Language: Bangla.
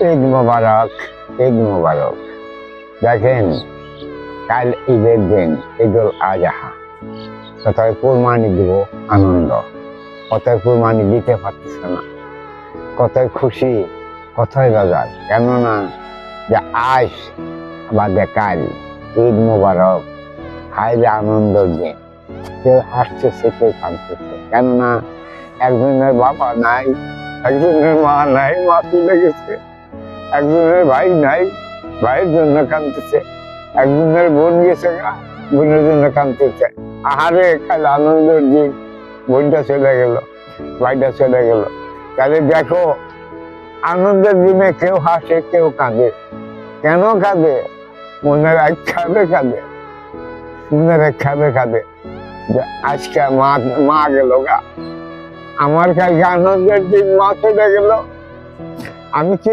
ঈদ মোবারক, ঈদ মোবারক। দেখেন, কাল ঈদের দিন, ঈদুল আজহা। কোথায় কোরবানি দিব, আনন্দ। কোথায় কোরবানি দিতে পারতেছে না, কোথায় খুশি, কোথায় বাজার। কেননা যে আজ বাদে কাল ঈদ মোবারক, খাইলে আনন্দের দিন। কেউ হাসতেছে, কেউ কাঁদতেছে। কেননা একজনের বাবা নাই, একজনের মা নাই, মা চলে গেছে। একজনের ভাই নাই, ভাইয়ের জন্য কাঁদতেছে। একজনের বোন গেছে, বোনের জন্য কাঁদতেছে। আহারে, কাল আনন্দের দিন, বোনটা চলে গেল, ভাইটা চলে গেল। তাহলে দেখো, আনন্দের দিনে কেউ হাসে, কেউ কাঁদে। কেন কাঁদে? মনের এক খাবে কাঁদে, মনের এক খাবে কাঁদে যে আজকে মা গেল গা। আমার কালকে আনন্দের দিন, মা চলে গেল। আমি কি